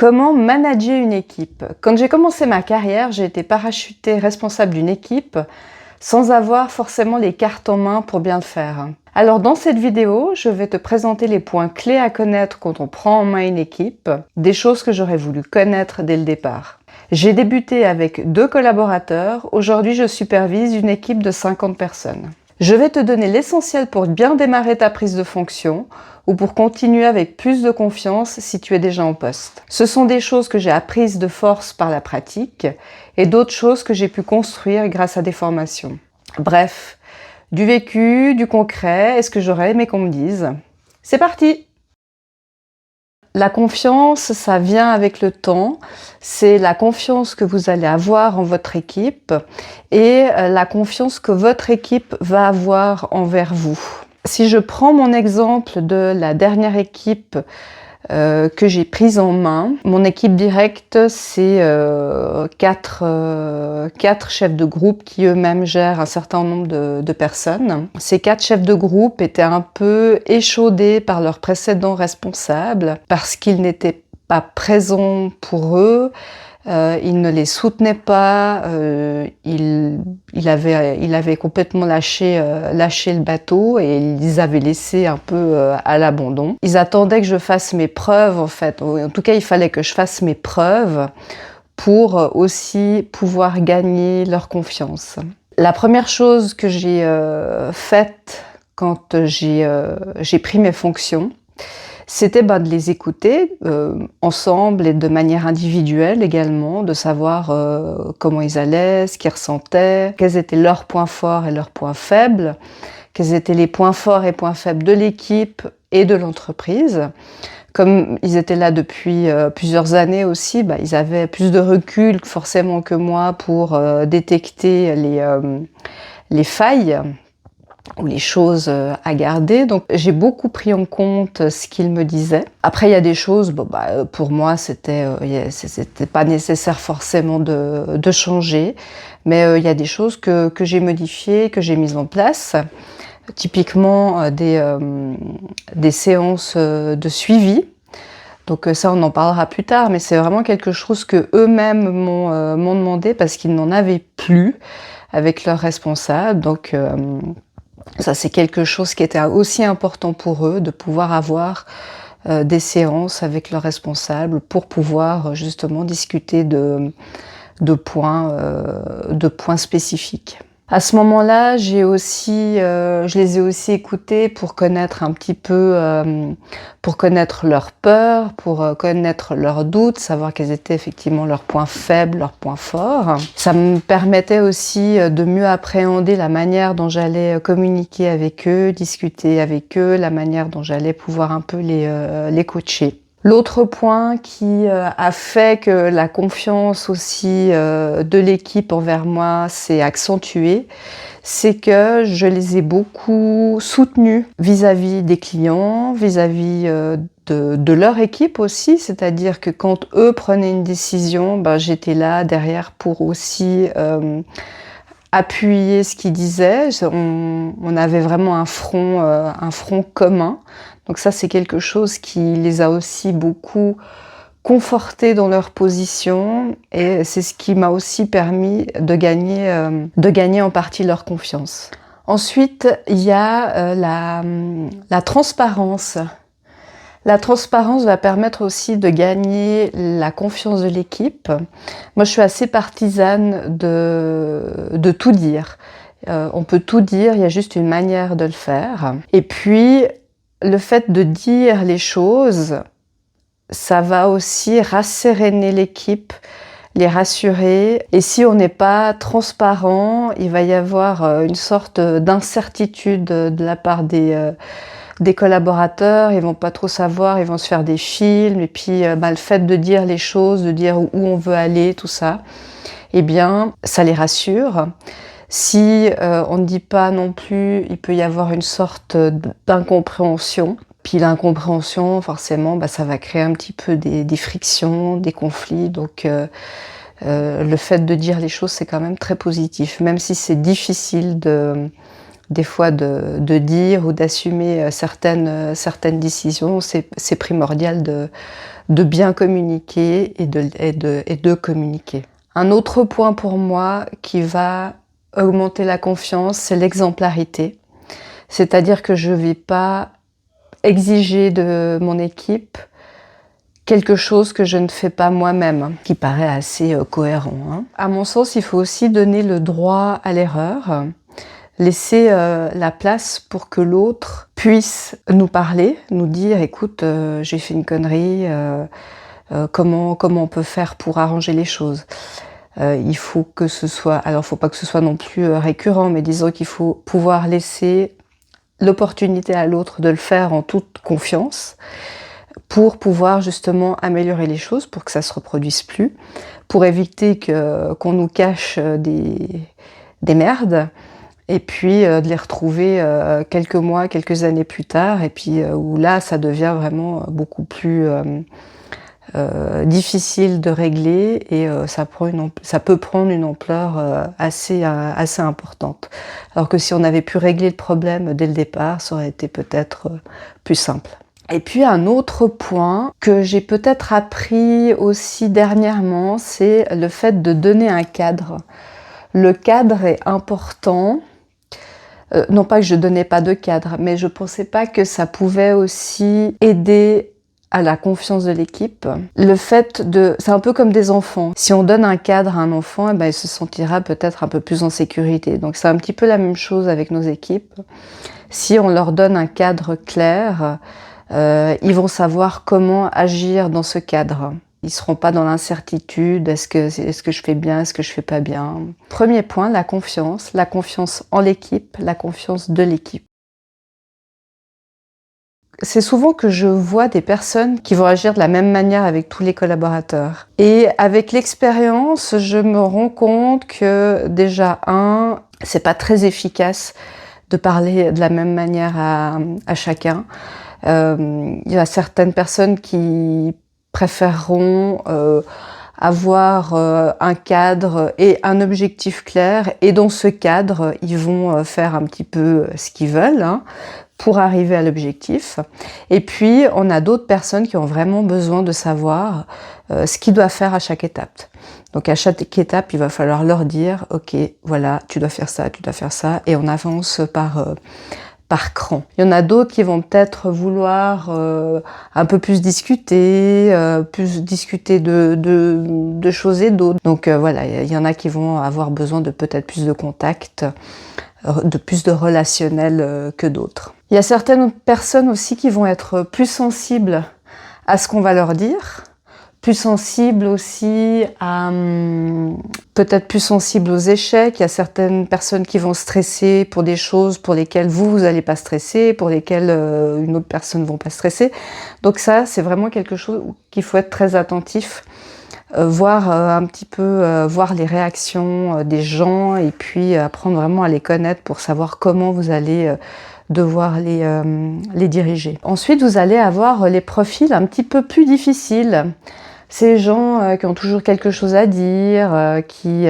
Comment manager une équipe? Quand j'ai commencé ma carrière, j'ai été parachutée responsable d'une équipe sans avoir forcément les cartes en main pour bien le faire. Alors dans cette vidéo, je vais te présenter les points clés à connaître quand on prend en main une équipe, des choses que j'aurais voulu connaître dès le départ. J'ai débuté avec 2 collaborateurs, aujourd'hui je supervise une équipe de 50 personnes. Je vais te donner l'essentiel pour bien démarrer ta prise de fonction ou pour continuer avec plus de confiance si tu es déjà en poste. Ce sont des choses que j'ai apprises de force par la pratique et d'autres choses que j'ai pu construire grâce à des formations. Bref, du vécu, du concret, et ce que j'aurais aimé qu'on me dise. C'est parti! La confiance, ça vient avec le temps. C'est la confiance que vous allez avoir en votre équipe et la confiance que votre équipe va avoir envers vous. Si je prends mon exemple de la dernière équipe que j'ai prise en main, mon équipe directe, c'est 4 chefs de groupe qui eux-mêmes gèrent un certain nombre de personnes. Ces 4 chefs de groupe étaient un peu échaudés par leurs précédents responsables parce qu'ils n'étaient pas présents pour eux. Il ne les soutenait pas, il avait complètement lâché le bateau et ils les avaient laissés un peu à l'abandon. Ils attendaient que je fasse mes preuves en fait, en tout cas il fallait que je fasse mes preuves pour aussi pouvoir gagner leur confiance. La première chose que j'ai faite quand j'ai pris mes fonctions, c'était de les écouter ensemble et de manière individuelle également, de savoir comment ils allaient, ce qu'ils ressentaient, quels étaient leurs points forts et leurs points faibles, quels étaient les points forts et points faibles de l'équipe et de l'entreprise. Comme ils étaient là depuis plusieurs années aussi, ils avaient plus de recul forcément que moi pour détecter les failles ou les choses à garder. Donc j'ai beaucoup pris en compte ce qu'ils me disaient. Après il y a des choses, pour moi c'était pas nécessaire forcément de changer, mais il y a des choses que j'ai modifiées, que j'ai mises en place. Typiquement des séances de suivi. Donc ça on en parlera plus tard, mais c'est vraiment quelque chose que eux-mêmes m'ont demandé parce qu'ils n'en avaient plus avec leurs responsables. Donc ça, c'est quelque chose qui était aussi important pour eux, de pouvoir avoir des séances avec leurs responsables pour pouvoir justement discuter de points spécifiques. À ce moment-là, je les ai aussi écoutés pour connaître un petit peu, pour connaître leurs peurs, pour connaître leurs doutes, savoir quels étaient effectivement leurs points faibles, leurs points forts. Ça me permettait aussi de mieux appréhender la manière dont j'allais communiquer avec eux, discuter avec eux, la manière dont j'allais pouvoir un peu les coacher. L'autre point qui a fait que la confiance aussi de l'équipe envers moi s'est accentuée, c'est que je les ai beaucoup soutenus vis-à-vis des clients, vis-à-vis de leur équipe aussi, c'est-à-dire que quand eux prenaient une décision, j'étais là derrière pour aussi appuyer ce qu'ils disaient. On avait vraiment un front commun. Donc ça, c'est quelque chose qui les a aussi beaucoup confortés dans leur position et c'est ce qui m'a aussi permis de gagner en partie leur confiance. Ensuite, il y a la transparence. La transparence va permettre aussi de gagner la confiance de l'équipe. Moi, je suis assez partisane de tout dire. On peut tout dire, il y a juste une manière de le faire. Et puis, le fait de dire les choses, ça va aussi rasséréner l'équipe, les rassurer. Et si on n'est pas transparent, il va y avoir une sorte d'incertitude de la part des collaborateurs. Ils vont pas trop savoir, ils vont se faire des films. Et puis, le fait de dire les choses, de dire où on veut aller, tout ça, eh bien, ça les rassure. Si on ne dit pas non plus, il peut y avoir une sorte d'incompréhension. Puis l'incompréhension, forcément, ça va créer un petit peu des frictions, des conflits. Donc le fait de dire les choses, c'est quand même très positif. Même si c'est difficile de des fois de dire ou d'assumer certaines décisions, c'est primordial de bien communiquer et de communiquer. Un autre point pour moi qui va augmenter la confiance, c'est l'exemplarité. C'est-à-dire que je ne vais pas exiger de mon équipe quelque chose que je ne fais pas moi-même, qui paraît assez cohérent, hein. À mon sens, il faut aussi donner le droit à l'erreur, laisser la place pour que l'autre puisse nous parler, nous dire « écoute, j'ai fait une connerie, comment on peut faire pour arranger les choses ?» Il faut que ce soit, alors il ne faut pas que ce soit non plus récurrent, mais disons qu'il faut pouvoir laisser l'opportunité à l'autre de le faire en toute confiance pour pouvoir justement améliorer les choses, pour que ça ne se reproduise plus, pour éviter qu'on nous cache des merdes, et puis de les retrouver quelques mois, quelques années plus tard, et puis où là ça devient vraiment beaucoup plus difficile de régler, et ça peut prendre une ampleur assez importante. Alors que si on avait pu régler le problème dès le départ, ça aurait été peut-être plus simple. Et puis un autre point que j'ai peut-être appris aussi dernièrement, c'est le fait de donner un cadre. Le cadre est important. Non pas que je donnais pas de cadre, mais je pensais pas que ça pouvait aussi aider à la confiance de l'équipe. Le fait c'est un peu comme des enfants. Si on donne un cadre à un enfant, eh ben, il se sentira peut-être un peu plus en sécurité. Donc c'est un petit peu la même chose avec nos équipes. Si on leur donne un cadre clair, ils vont savoir comment agir dans ce cadre. Ils ne seront pas dans l'incertitude, est-ce que je fais bien, est-ce que je fais pas bien. Premier point, la confiance en l'équipe, la confiance de l'équipe. C'est souvent que je vois des personnes qui vont agir de la même manière avec tous les collaborateurs. Et avec l'expérience, je me rends compte que déjà, c'est pas très efficace de parler de la même manière à chacun. Il y a certaines personnes qui préféreront avoir un cadre et un objectif clair, et dans ce cadre, ils vont faire un petit peu ce qu'ils veulent, hein, pour arriver à l'objectif. Et puis, on a d'autres personnes qui ont vraiment besoin de savoir ce qu'ils doivent faire à chaque étape. Donc, à chaque étape, il va falloir leur dire « Ok, voilà, tu dois faire ça, et on avance par cran. Il y en a d'autres qui vont peut-être vouloir un peu plus discuter de choses et d'autres. Donc voilà, il y en a qui vont avoir besoin de peut-être plus de contact, de plus de relationnel que d'autres. Il y a certaines personnes aussi qui vont être plus sensibles à ce qu'on va leur dire, plus sensibles aussi à peut-être plus sensibles aux échecs. Il y a certaines personnes qui vont stresser pour des choses pour lesquelles vous n'allez pas stresser, pour lesquelles une autre personne ne va pas stresser. Donc ça, c'est vraiment quelque chose qu'il faut être très attentif, voir un petit peu voir les réactions des gens, et puis apprendre vraiment à les connaître pour savoir comment vous allez devoir les diriger. Ensuite, vous allez avoir les profils un petit peu plus difficiles. Ces gens qui ont toujours quelque chose à dire, qui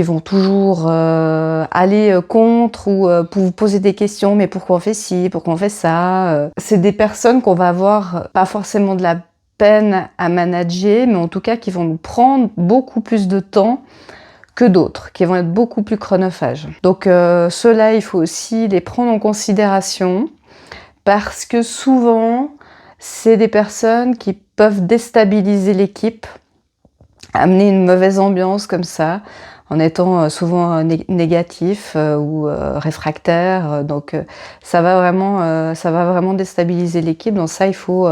vont toujours aller contre ou pour vous poser des questions, mais pourquoi on fait ci, pourquoi on fait ça. C'est des personnes qu'on va avoir pas forcément de la peine à manager, mais en tout cas qui vont nous prendre beaucoup plus de temps que d'autres, qui vont être beaucoup plus chronophages. Donc ceux-là, il faut aussi les prendre en considération, parce que souvent, c'est des personnes qui peuvent déstabiliser l'équipe, amener une mauvaise ambiance comme ça, en étant souvent négatif ou réfractaire. Donc ça va vraiment déstabiliser l'équipe. Donc ça, il faut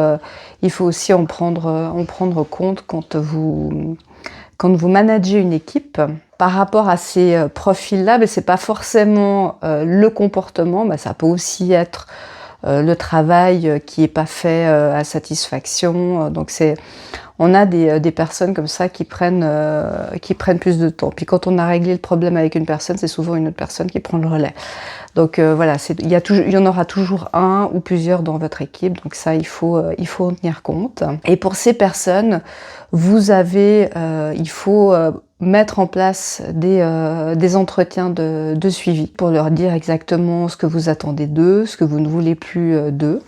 aussi en prendre compte quand vous managez une équipe. Par rapport à ces profils-là, mais c'est pas forcément le comportement, ça peut aussi être le travail qui n'est pas fait à satisfaction. Donc on a des personnes comme ça qui prennent plus de temps. Puis quand on a réglé le problème avec une personne, c'est souvent une autre personne qui prend le relais. Donc voilà, il y en aura toujours un ou plusieurs dans votre équipe. Donc ça, il faut en tenir compte. Et pour ces personnes, il faut mettre en place des entretiens de suivi pour leur dire exactement ce que vous attendez d'eux, ce que vous ne voulez plus d'eux.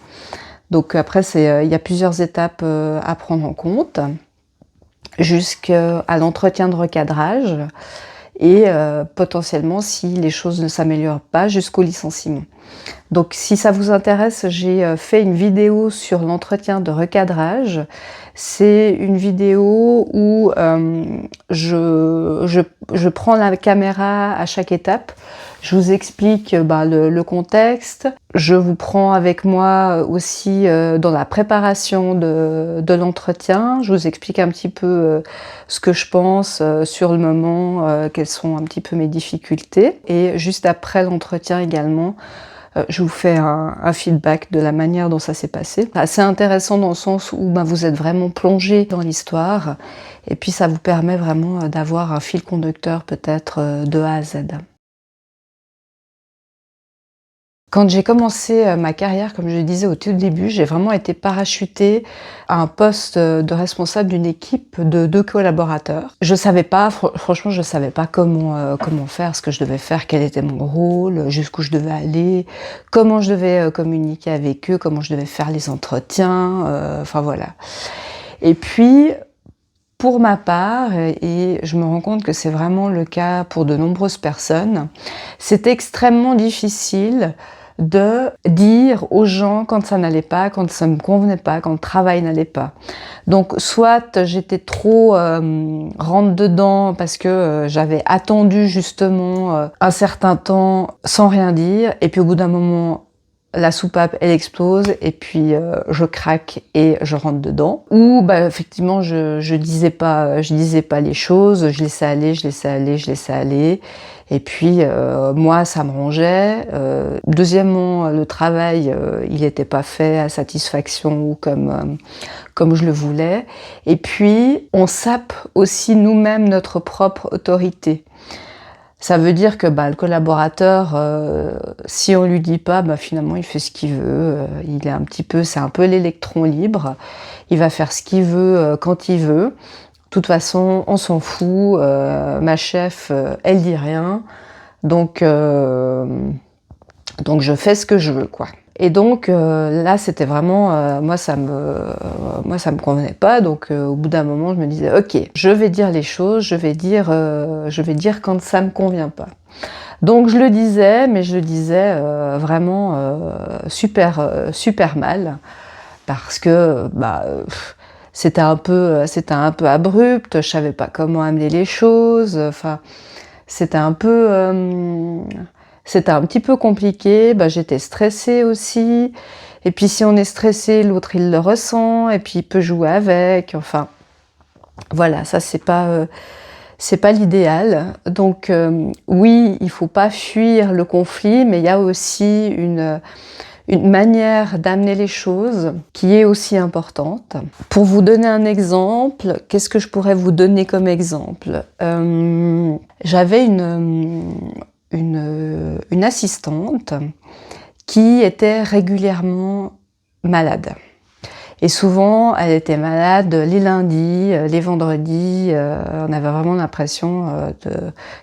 Donc après, il y a plusieurs étapes à prendre en compte, jusqu'à l'entretien de recadrage et potentiellement, si les choses ne s'améliorent pas, jusqu'au licenciement. Donc si ça vous intéresse, j'ai fait une vidéo sur l'entretien de recadrage. C'est une vidéo où je prends la caméra à chaque étape. Je vous explique le contexte. Je vous prends avec moi aussi dans la préparation de l'entretien. Je vous explique un petit peu ce que je pense sur le moment, quelles sont un petit peu mes difficultés. Et juste après l'entretien également, je vous fais un feedback de la manière dont ça s'est passé. C'est intéressant dans le sens où vous êtes vraiment plongé dans l'histoire et puis ça vous permet vraiment d'avoir un fil conducteur peut-être de A à Z. Quand j'ai commencé ma carrière, comme je le disais au tout début, j'ai vraiment été parachutée à un poste de responsable d'une équipe de 2 collaborateurs. Je savais pas, franchement, je savais pas comment faire, ce que je devais faire, quel était mon rôle, jusqu'où je devais aller, comment je devais communiquer avec eux, comment je devais faire les entretiens, enfin voilà. Et puis, pour ma part, et je me rends compte que c'est vraiment le cas pour de nombreuses personnes, c'est extrêmement difficile de dire aux gens quand ça n'allait pas, quand ça ne me convenait pas, quand le travail n'allait pas. Donc soit j'étais trop rentre dedans parce que j'avais attendu justement un certain temps sans rien dire, et puis au bout d'un moment, la soupape elle explose et puis je craque et je rentre dedans. Ou effectivement je disais pas les choses, je laissais aller. Et puis moi ça me rongeait. Deuxièmement, le travail il n'était pas fait à satisfaction ou comme je le voulais. Et puis on sape aussi nous-mêmes notre propre autorité. Ça veut dire que le collaborateur, si on lui dit pas, finalement il fait ce qu'il veut. Il est c'est un peu l'électron libre. Il va faire ce qu'il veut quand il veut. De toute façon, on s'en fout. Ma chef, elle dit rien. Donc je fais ce que je veux, quoi. Et donc là, c'était vraiment, moi ça me convenait pas. Donc au bout d'un moment, je me disais, ok, je vais dire les choses, je vais dire quand ça me convient pas. Donc je le disais, mais je le disais vraiment super mal, parce que c'était un peu abrupt. Je savais pas comment amener les choses. Enfin, c'était un petit peu compliqué, j'étais stressée aussi. Et puis si on est stressé, l'autre il le ressent, et puis il peut jouer avec. Enfin, voilà, ça c'est pas l'idéal. Donc oui, il faut pas fuir le conflit, mais il y a aussi une manière d'amener les choses qui est aussi importante. Pour vous donner un exemple, qu'est-ce que je pourrais vous donner comme exemple ? J'avais une assistante qui était régulièrement malade. Et souvent, elle était malade les lundis, les vendredis. On avait vraiment l'impression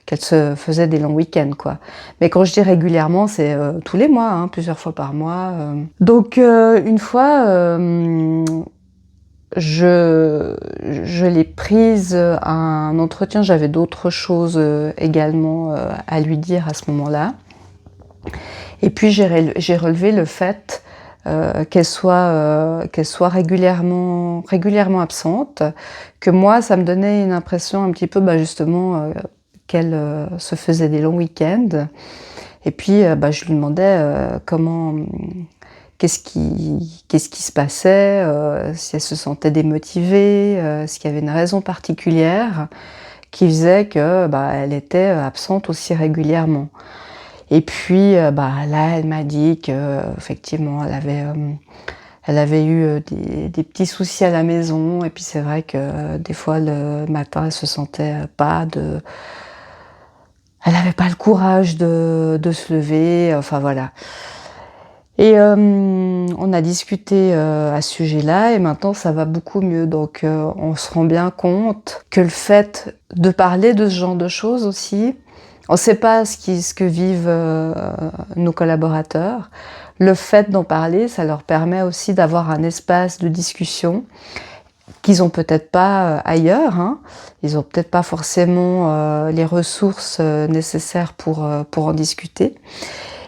qu'elle se faisait des longs week-ends, quoi. Mais quand je dis régulièrement, c'est tous les mois, plusieurs fois par mois. Donc, une fois, je l'ai prise à un entretien. J'avais d'autres choses également à lui dire à ce moment-là. Et puis, j'ai relevé le fait qu'elle soit régulièrement absente, que moi ça me donnait une impression un petit peu justement qu'elle se faisait des longs week-ends. Et puis je lui demandais qu'est-ce qui se passait, si elle se sentait démotivée, s'il y avait une raison particulière qui faisait que elle était absente aussi régulièrement. Et puis là, elle m'a dit que effectivement, elle avait eu des petits soucis à la maison. Et puis c'est vrai que des fois le matin, elle se sentait elle n'avait pas le courage de se lever. Enfin voilà. Et on a discuté à ce sujet-là et maintenant ça va beaucoup mieux. Donc on se rend bien compte que le fait de parler de ce genre de choses aussi, on ne sait pas ce que vivent nos collaborateurs. Le fait d'en parler, ça leur permet aussi d'avoir un espace de discussion qu'ils n'ont peut-être pas ailleurs. Hein. Ils n'ont peut-être pas forcément les ressources nécessaires pour en discuter.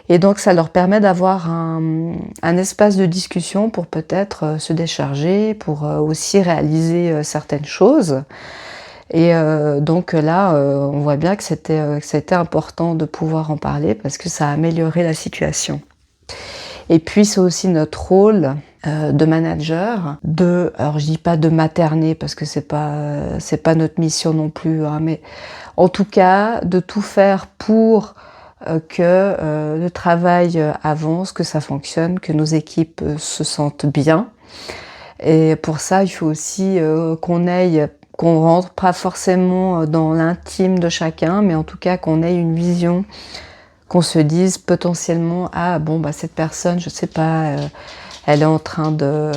Et donc ça leur permet d'avoir un espace de discussion pour peut-être se décharger, pour aussi réaliser certaines choses. Et donc là, on voit bien que c'était important de pouvoir en parler parce que ça a amélioré la situation. Et puis c'est aussi notre rôle de manager, alors je dis pas de materner parce que c'est pas notre mission non plus, hein, mais en tout cas de tout faire pour que le travail avance, que ça fonctionne, que nos équipes se sentent bien. Et pour ça, il faut aussi qu'on rentre pas forcément dans l'intime de chacun, mais en tout cas qu'on ait une vision, qu'on se dise potentiellement, ah bon, bah cette personne, je sais pas, elle est en train de...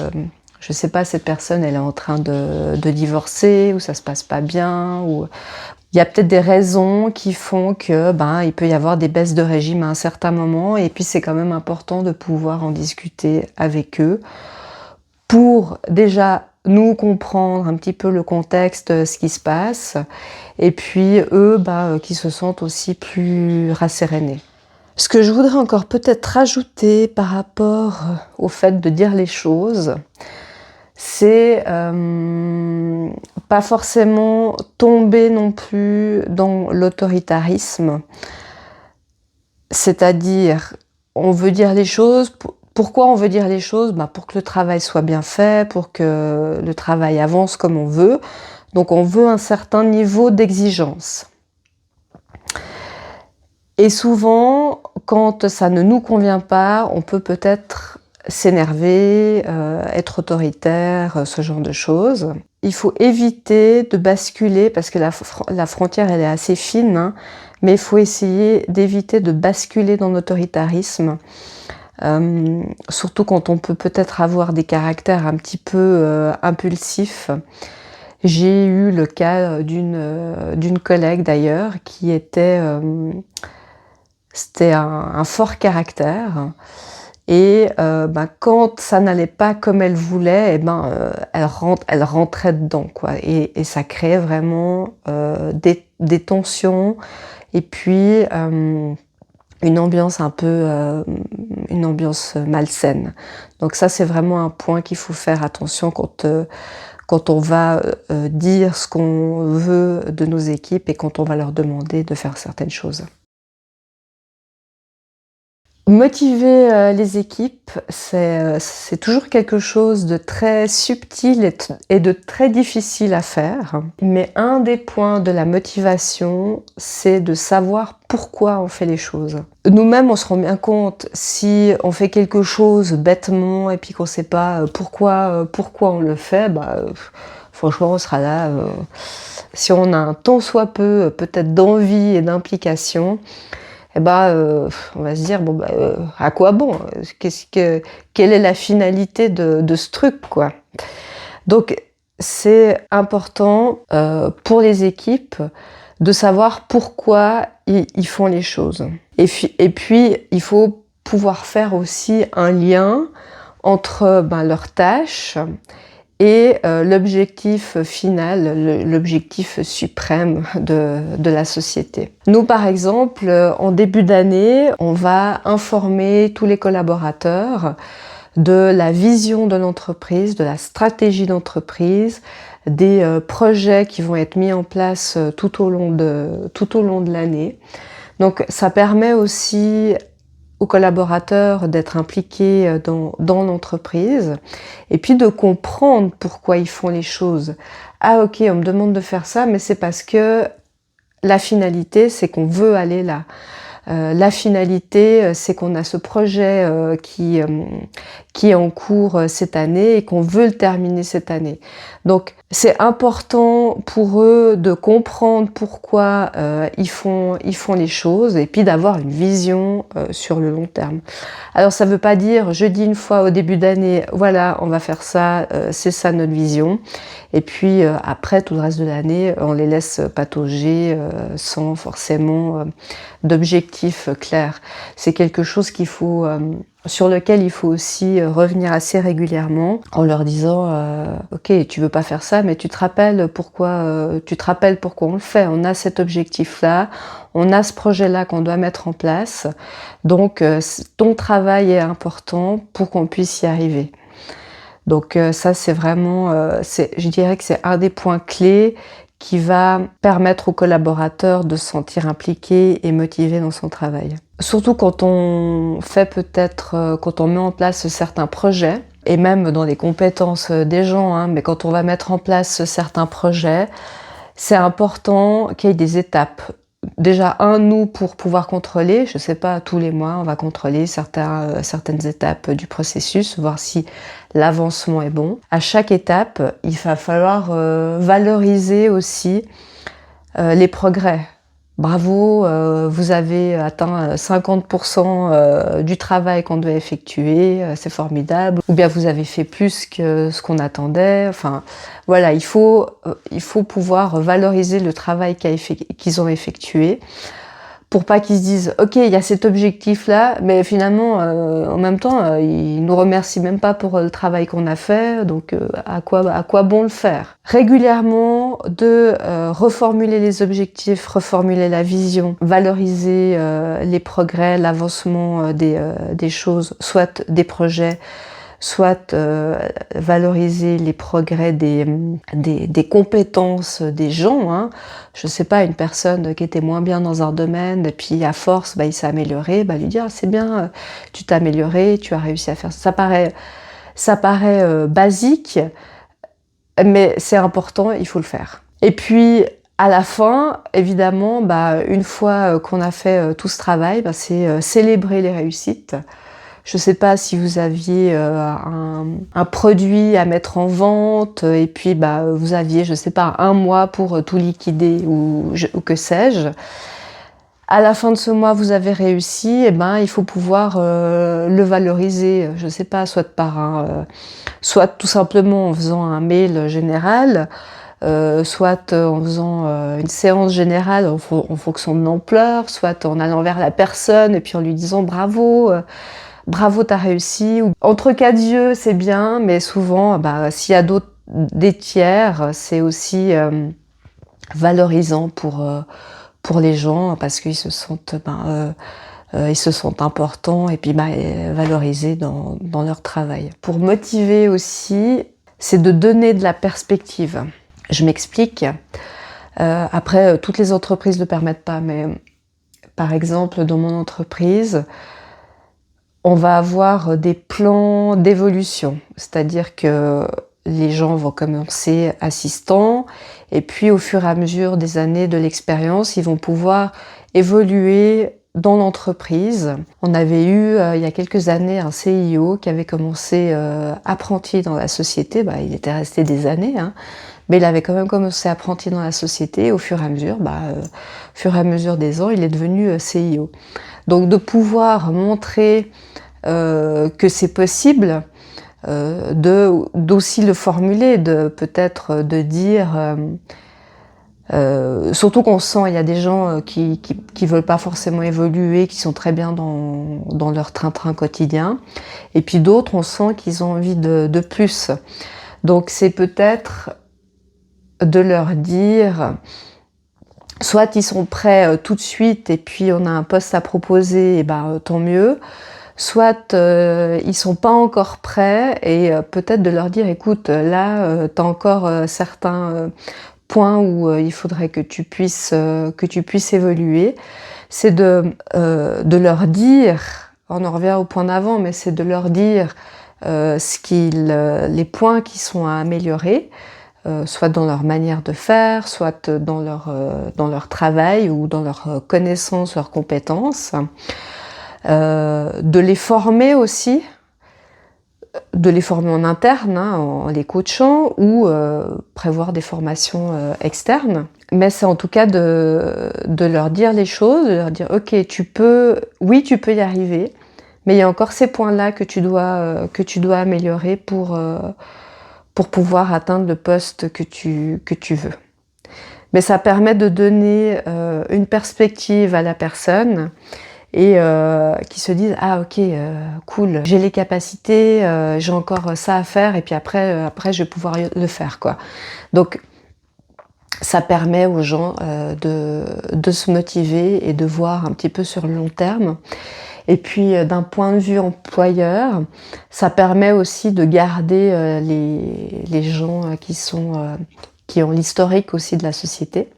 Je sais pas, cette personne, elle est en train de divorcer, ou ça se passe pas bien, ou... Il y a peut-être des raisons qui font que il peut y avoir des baisses de régime à un certain moment, et puis c'est quand même important de pouvoir en discuter avec eux pour déjà nous comprendre un petit peu le contexte, ce qui se passe, et puis eux qui se sentent aussi plus rassérénés. Ce que je voudrais encore peut-être rajouter par rapport au fait de dire les choses, c'est pas forcément tomber non plus dans l'autoritarisme. C'est-à-dire, on veut dire les choses. Pourquoi on veut dire les choses? Pour que le travail soit bien fait, pour que le travail avance comme on veut. Donc on veut un certain niveau d'exigence. Et souvent, quand ça ne nous convient pas, on peut peut-être s'énerver, être autoritaire, ce genre de choses. Il faut éviter de basculer, parce que la frontière elle est assez fine, hein, mais il faut essayer d'éviter de basculer dans l'autoritarisme, surtout quand on peut peut-être avoir des caractères un petit peu impulsifs. J'ai eu le cas d'une collègue d'ailleurs qui c'était un fort caractère. Et quand ça n'allait pas comme elle voulait, elle rentrait dedans, quoi. Et ça créait vraiment des tensions et puis une ambiance une ambiance malsaine. Donc ça, c'est vraiment un point qu'il faut faire attention quand on va dire ce qu'on veut de nos équipes et quand on va leur demander de faire certaines choses. Motiver les équipes, c'est toujours quelque chose de très subtil et de très difficile à faire. Mais un des points de la motivation, c'est de savoir pourquoi on fait les choses. Nous-mêmes, on se rend bien compte si on fait quelque chose bêtement et puis qu'on ne sait pas pourquoi on le fait, franchement, on sera là. Si on a un tant soit peu peut-être d'envie et d'implication, on va se dire à quoi bon, quelle est la finalité de ce truc, quoi. Donc c'est important pour les équipes de savoir pourquoi ils font les choses. Et puis il faut pouvoir faire aussi un lien entre leurs tâches et l'objectif final, l'objectif suprême de la société. Nous, par exemple, en début d'année, on va informer tous les collaborateurs de la vision de l'entreprise, de la stratégie d'entreprise, des projets qui vont être mis en place tout au long de l'année. Donc ça permet aussi aux collaborateurs d'être impliqués dans l'entreprise et puis de comprendre pourquoi ils font les choses. Ah ok, on me demande de faire ça, mais c'est parce que la finalité, c'est qu'on veut aller là. La finalité, c'est qu'on a ce projet qui est en cours cette année et qu'on veut le terminer cette année. Donc c'est important pour eux de comprendre pourquoi ils font les choses et puis d'avoir une vision sur le long terme. Alors ça ne veut pas dire, je dis une fois au début d'année, voilà, on va faire ça, c'est ça notre vision. Et puis après, tout le reste de l'année, on les laisse patauger sans forcément d'objectifs clairs. C'est quelque chose qu'il faut, sur lequel il faut aussi revenir assez régulièrement en leur disant ok, tu veux pas faire ça, mais tu te rappelles pourquoi on le fait. On a cet objectif-là, on a ce projet-là qu'on doit mettre en place. Donc ton travail est important pour qu'on puisse y arriver. Donc ça c'est vraiment, je dirais que c'est un des points clés qui va permettre aux collaborateurs de se sentir impliqués et motivés dans son travail. Surtout quand on fait quand on met en place certains projets, et même dans les compétences des gens, hein, mais quand on va mettre en place certains projets, c'est important qu'il y ait des étapes. Déjà, nous, pour pouvoir contrôler, je ne sais pas, tous les mois, on va contrôler certaines étapes du processus, voir si l'avancement est bon. À chaque étape, il va falloir valoriser aussi les progrès. Bravo, vous avez atteint 50% du travail qu'on devait effectuer, c'est formidable. Ou bien vous avez fait plus que ce qu'on attendait. Enfin, voilà, il faut pouvoir valoriser le travail qu'ils ont effectué pour pas qu'ils se disent « Ok, il y a cet objectif-là, mais finalement, en même temps, ils nous remercient même pas pour le travail qu'on a fait, donc à quoi bon le faire ?» Régulièrement, de reformuler les objectifs, reformuler la vision, valoriser les progrès, l'avancement des choses, soit des projets, soit valoriser les progrès des compétences des gens. Hein. Je ne sais pas, une personne qui était moins bien dans un domaine, et puis à force, il s'est amélioré, lui dire c'est bien, tu t'es amélioré, tu as réussi à faire ça. Ça paraît basique, mais c'est important, il faut le faire. Et puis, à la fin, évidemment, une fois qu'on a fait tout ce travail, c'est célébrer les réussites. Je ne sais pas si vous aviez un produit à mettre en vente et puis vous aviez, je ne sais pas, un mois pour tout liquider ou que sais-je. À la fin de ce mois, vous avez réussi, il faut pouvoir le valoriser, je ne sais pas, soit tout simplement en faisant un mail général, soit en faisant une séance générale en fonction de l'ampleur, soit en allant vers la personne et puis en lui disant bravo, t'as réussi. Entre quatre yeux, c'est bien, mais souvent, s'il y a des tiers, c'est aussi valorisant pour les gens parce qu'ils se sentent importants et puis valorisés dans leur travail. Pour motiver aussi, c'est de donner de la perspective. Je m'explique. Après, toutes les entreprises ne le permettent pas, mais par exemple, dans mon entreprise, on va avoir des plans d'évolution, c'est-à-dire que les gens vont commencer assistants et puis au fur et à mesure des années de l'expérience, ils vont pouvoir évoluer dans l'entreprise. On avait eu il y a quelques années un CIO qui avait commencé apprenti dans la société, il était resté des années, hein, mais il avait quand même commencé apprenti dans la société. Au fur et à mesure des ans, il est devenu CIO. Donc de pouvoir montrer que c'est possible, d'aussi le formuler, peut-être de dire, surtout qu'on sent, il y a des gens qui veulent pas forcément évoluer, qui sont très bien dans leur train-train quotidien, et puis d'autres, on sent qu'ils ont envie de plus. Donc c'est peut-être de leur dire, soit ils sont prêts tout de suite et puis on a un poste à proposer, et tant mieux, soit ils sont pas encore prêts et peut-être de leur dire écoute, là tu as encore certains points où il faudrait que tu puisses évoluer. C'est de leur dire, on en revient au point d'avant, mais c'est de leur dire les points qui sont à améliorer. soit dans leur manière de faire, soit dans leur travail ou dans leurs connaissances, leurs compétences. De les former aussi, de les former en interne, hein, en les coachant, ou prévoir des formations externes. Mais c'est en tout cas de leur dire les choses, de leur dire « Ok, oui, tu peux y arriver, mais il y a encore ces points-là que tu dois améliorer pour pouvoir atteindre le poste que tu veux. » Mais ça permet de donner une perspective à la personne et qui se disent « Ah ok, cool, j'ai les capacités, j'ai encore ça à faire et puis après je vais pouvoir le faire. » quoi. Donc ça permet aux gens de se motiver et de voir un petit peu sur le long terme. Et puis d'un point de vue employeur, ça permet aussi de garder les gens qui ont l'historique aussi de la société.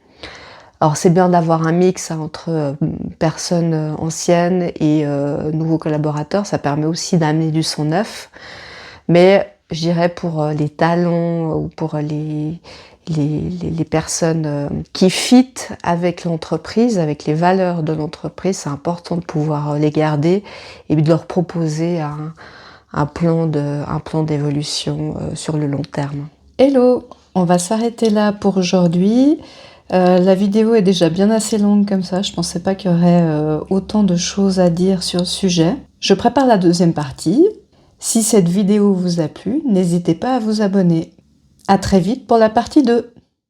Alors c'est bien d'avoir un mix entre personnes anciennes et nouveaux collaborateurs, ça permet aussi d'amener du sang neuf. Mais je dirais pour les talents ou pour les personnes qui fit avec l'entreprise, avec les valeurs de l'entreprise, c'est important de pouvoir les garder et de leur proposer un plan d'évolution sur le long terme. Hello, on va s'arrêter là pour aujourd'hui. La vidéo est déjà bien assez longue comme ça, je pensais pas qu'il y aurait autant de choses à dire sur le sujet. Je prépare la deuxième partie. Si cette vidéo vous a plu, n'hésitez pas à vous abonner. À très vite pour la partie 2.